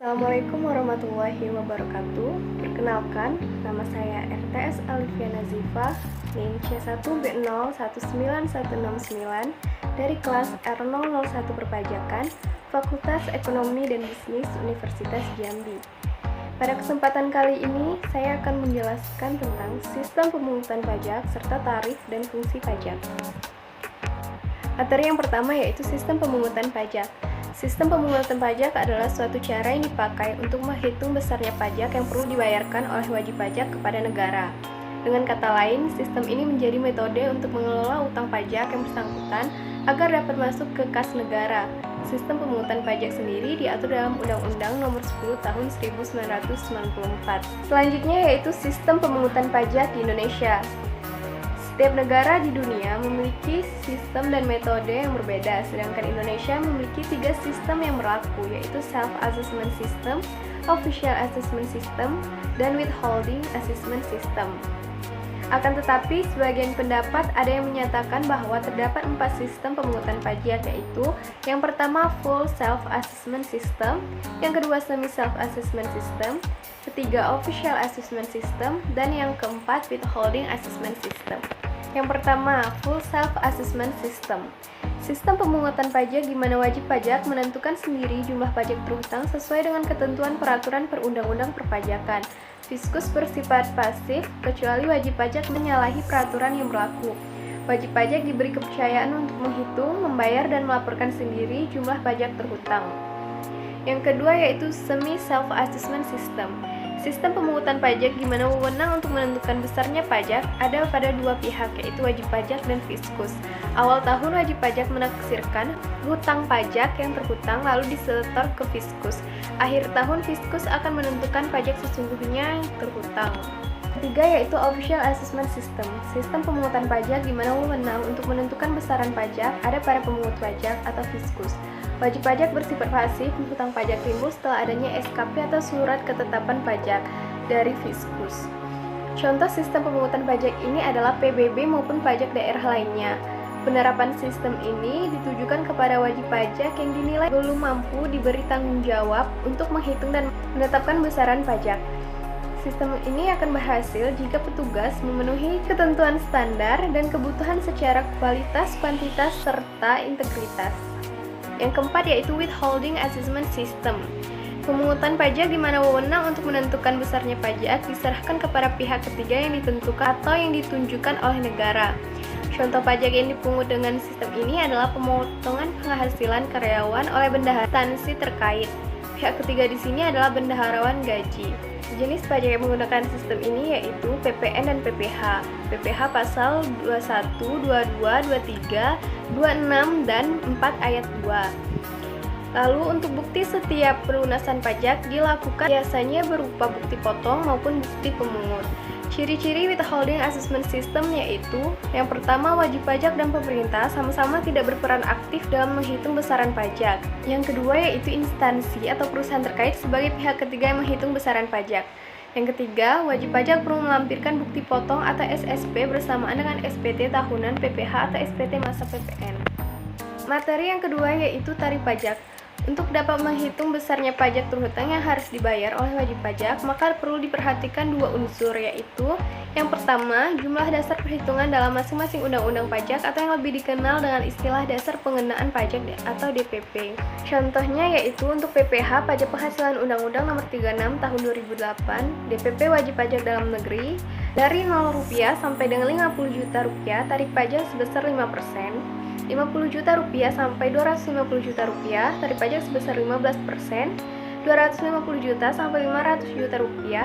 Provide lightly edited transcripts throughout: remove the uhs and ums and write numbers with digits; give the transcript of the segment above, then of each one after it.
Assalamualaikum warahmatullahi wabarakatuh. Perkenalkan, nama saya RTS Alifia Nazifa, NIM C1B019169 dari kelas R001 Perpajakan, Fakultas Ekonomi dan Bisnis Universitas Jambi. Pada kesempatan kali ini, saya akan menjelaskan tentang sistem pemungutan pajak serta tarif dan fungsi pajak. Materi yang pertama yaitu sistem pemungutan pajak. Sistem pemungutan pajak adalah suatu cara yang dipakai untuk menghitung besarnya pajak yang perlu dibayarkan oleh wajib pajak kepada negara. Dengan kata lain, sistem ini menjadi metode untuk mengelola utang pajak yang bersangkutan agar dapat masuk ke kas negara. Sistem pemungutan pajak sendiri diatur dalam Undang-Undang Nomor 10 Tahun 1994. Selanjutnya yaitu sistem pemungutan pajak di Indonesia. Setiap negara di dunia memiliki sistem dan metode yang berbeda, sedangkan Indonesia memiliki 3 sistem yang berlaku, yaitu Self-Assessment System, Official Assessment System, dan Withholding Assessment System. Akan tetapi, sebagian pendapat ada yang menyatakan bahwa terdapat 4 sistem pemungutan pajak, yaitu yang pertama Full Self-Assessment System, yang kedua Semi Self-Assessment System, ketiga Official Assessment System, dan yang keempat Withholding Assessment System. Yang pertama, Full Self-Assessment System. Sistem pemungutan pajak di mana wajib pajak menentukan sendiri jumlah pajak terhutang sesuai dengan ketentuan peraturan perundang-undang perpajakan. Fiskus bersifat pasif, kecuali wajib pajak menyalahi peraturan yang berlaku. Wajib pajak diberi kepercayaan untuk menghitung, membayar, dan melaporkan sendiri jumlah pajak terhutang. Yang kedua yaitu Semi Self-Assessment System. Sistem pemungutan pajak di mana wewenang untuk menentukan besarnya pajak ada pada dua pihak, yaitu wajib pajak dan fiskus. Awal tahun wajib pajak menaksirkan hutang pajak yang terhutang lalu disetor ke fiskus. Akhir tahun fiskus akan menentukan pajak sesungguhnya yang terhutang. Ketiga yaitu Official Assessment System. Sistem pemungutan pajak di mana wewenang untuk menentukan besaran pajak ada pada pemungut pajak atau fiskus. Wajib pajak bersifat pasif, hutang pajak timbul setelah adanya SKP atau surat ketetapan pajak dari fiskus. Contoh sistem pemungutan pajak ini adalah PBB maupun pajak daerah lainnya. Penerapan sistem ini ditujukan kepada wajib pajak yang dinilai belum mampu diberi tanggung jawab untuk menghitung dan menetapkan besaran pajak. Sistem ini akan berhasil jika petugas memenuhi ketentuan standar dan kebutuhan secara kualitas, kuantitas, serta integritas. Yang keempat yaitu Withholding Assessment System. Pemungutan pajak di mana wewenang untuk menentukan besarnya pajak diserahkan kepada pihak ketiga yang ditentukan atau yang ditunjukkan oleh negara. Contoh pajak yang dipungut dengan sistem ini adalah pemotongan penghasilan karyawan oleh bendahara instansi terkait. Pihak ketiga di sini adalah bendaharawan gaji. Jenis pajak yang menggunakan sistem ini yaitu PPN dan PPH. PPH pasal 21, 22, 23, 26, dan 4 ayat 2. Lalu untuk bukti setiap pelunasan pajak dilakukan biasanya berupa bukti potong maupun bukti pemungut. Ciri-ciri Withholding Assessment System yaitu yang pertama, wajib pajak dan pemerintah sama-sama tidak berperan aktif dalam menghitung besaran pajak. Yang kedua yaitu instansi atau perusahaan terkait sebagai pihak ketiga yang menghitung besaran pajak. Yang ketiga, wajib pajak perlu melampirkan bukti potong atau SSP bersamaan dengan SPT tahunan PPH atau SPT masa PPN. Materi yang kedua yaitu tarif pajak. Untuk dapat menghitung besarnya pajak terhutang yang harus dibayar oleh wajib pajak, maka perlu diperhatikan dua unsur, yaitu yang pertama, jumlah dasar perhitungan dalam masing-masing undang-undang pajak atau yang lebih dikenal dengan istilah dasar pengenaan pajak atau DPP. Contohnya yaitu untuk PPH, pajak penghasilan Undang-Undang Nomor 36 Tahun 2008, DPP wajib pajak dalam negeri, dari Rp0 sampai dengan Rp50 juta, tarif pajak sebesar 5%. Rp50 juta sampai Rp250 juta, tarif pajak sebesar 15%, Rp250 juta sampai Rp500 juta,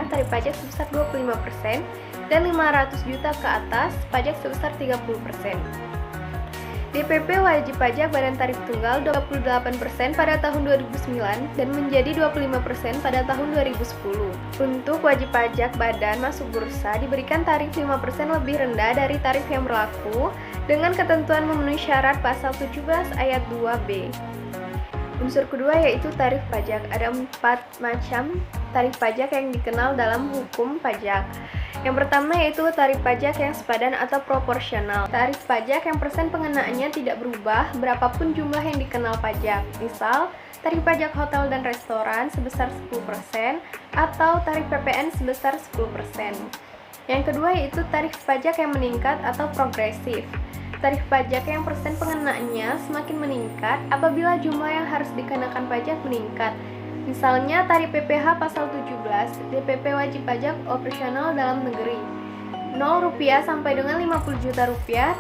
tarif pajak sebesar 25%, dan Rp500 juta ke atas, pajak sebesar 30%. DPP wajib pajak badan tarif tunggal 28% pada tahun 2009 dan menjadi 25% pada tahun 2010. Untuk wajib pajak badan masuk bursa diberikan tarif 5% lebih rendah dari tarif yang berlaku dengan ketentuan memenuhi syarat pasal 17 ayat 2B. Unsur kedua yaitu tarif pajak. Ada 4 macam tarif pajak yang dikenal dalam hukum pajak. Yang pertama yaitu tarif pajak yang sepadan atau proporsional. Tarif pajak yang persen pengenaannya tidak berubah berapapun jumlah yang dikenal pajak. Misal, tarif pajak hotel dan restoran sebesar 10% atau tarif PPN sebesar 10%. Yang kedua yaitu tarif pajak yang meningkat atau progresif. Tarif pajak yang persen pengenaannya semakin meningkat apabila jumlah yang harus dikenakan pajak meningkat. Misalnya tarif PPh pasal 17, DPP wajib pajak operasional dalam negeri. Rp0 sampai dengan Rp50 juta,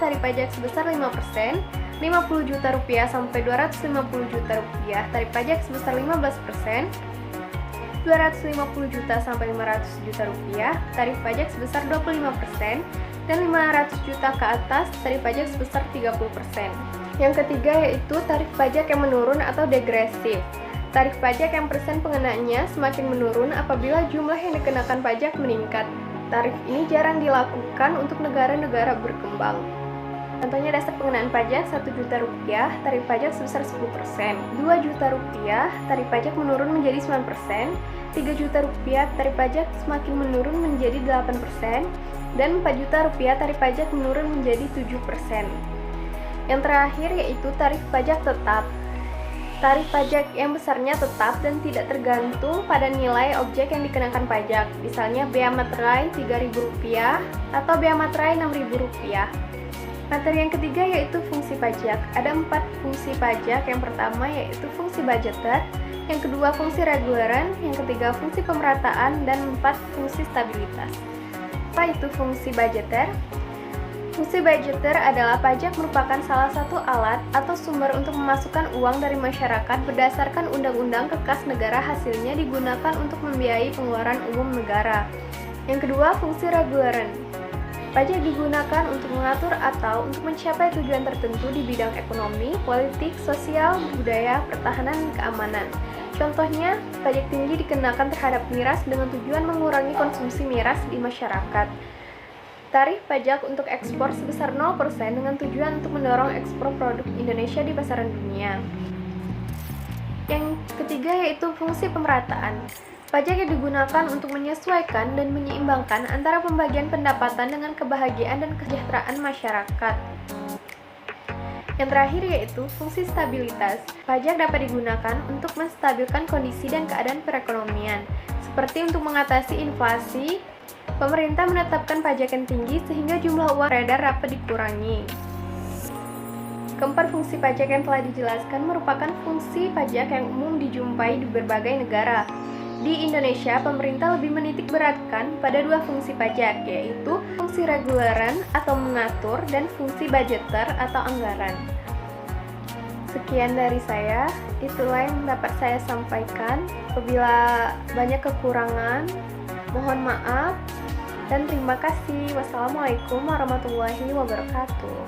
tarif pajak sebesar 5%, Rp50 juta sampai Rp250 juta, tarif pajak sebesar 15%, Rp250 juta sampai Rp500 juta, tarif pajak sebesar 25%, dan Rp500 juta ke atas, tarif pajak sebesar 30%. Yang ketiga yaitu tarif pajak yang menurun atau degresif. Tarif pajak yang persen pengenaannya semakin menurun apabila jumlah yang dikenakan pajak meningkat. Tarif ini jarang dilakukan untuk negara-negara berkembang. Contohnya dasar pengenaan pajak Rp1 juta, tarif pajak sebesar 10%. Rp2 juta, tarif pajak menurun menjadi 9%. Rp3 juta, tarif pajak semakin menurun menjadi 8%. Dan Rp4 juta, tarif pajak menurun menjadi 7%. Yang terakhir yaitu tarif pajak tetap. Tarif pajak yang besarnya tetap dan tidak tergantung pada nilai objek yang dikenakan pajak. Misalnya bea materai Rp3.000 atau bea materai Rp6.000. Materi yang ketiga yaitu fungsi pajak. Ada 4 fungsi pajak. Yang pertama yaitu fungsi budgeter, yang kedua fungsi reguleran, yang ketiga fungsi pemerataan, dan 4 fungsi stabilitas. Apa itu fungsi budgeter? Fungsi budgeter adalah pajak merupakan salah satu alat atau sumber untuk memasukkan uang dari masyarakat berdasarkan undang-undang ke kas negara, hasilnya digunakan untuk membiayai pengeluaran umum negara. Yang kedua, fungsi reguleran. Pajak digunakan untuk mengatur atau untuk mencapai tujuan tertentu di bidang ekonomi, politik, sosial, budaya, pertahanan, dan keamanan. Contohnya, pajak tinggi dikenakan terhadap miras dengan tujuan mengurangi konsumsi miras di masyarakat. Tarif pajak untuk ekspor sebesar 0% dengan tujuan untuk mendorong ekspor produk Indonesia di pasaran dunia. Yang ketiga yaitu fungsi pemerataan. Pajak yang digunakan untuk menyesuaikan dan menyeimbangkan antara pembagian pendapatan dengan kebahagiaan dan kesejahteraan masyarakat. Yang terakhir yaitu fungsi stabilitas. Pajak dapat digunakan untuk menstabilkan kondisi dan keadaan perekonomian, seperti untuk mengatasi inflasi. Pemerintah menetapkan pajak yang tinggi sehingga jumlah uang beredar dapat dikurangi. Keempat fungsi pajak yang telah dijelaskan merupakan fungsi pajak yang umum dijumpai di berbagai negara. Di Indonesia, pemerintah lebih menitik beratkan pada 2 fungsi pajak, yaitu fungsi reguleran atau mengatur dan fungsi budgeter atau anggaran. Sekian dari saya, itulah yang dapat saya sampaikan. Apabila banyak kekurangan, mohon maaf dan terima kasih. Wassalamualaikum warahmatullahi wabarakatuh.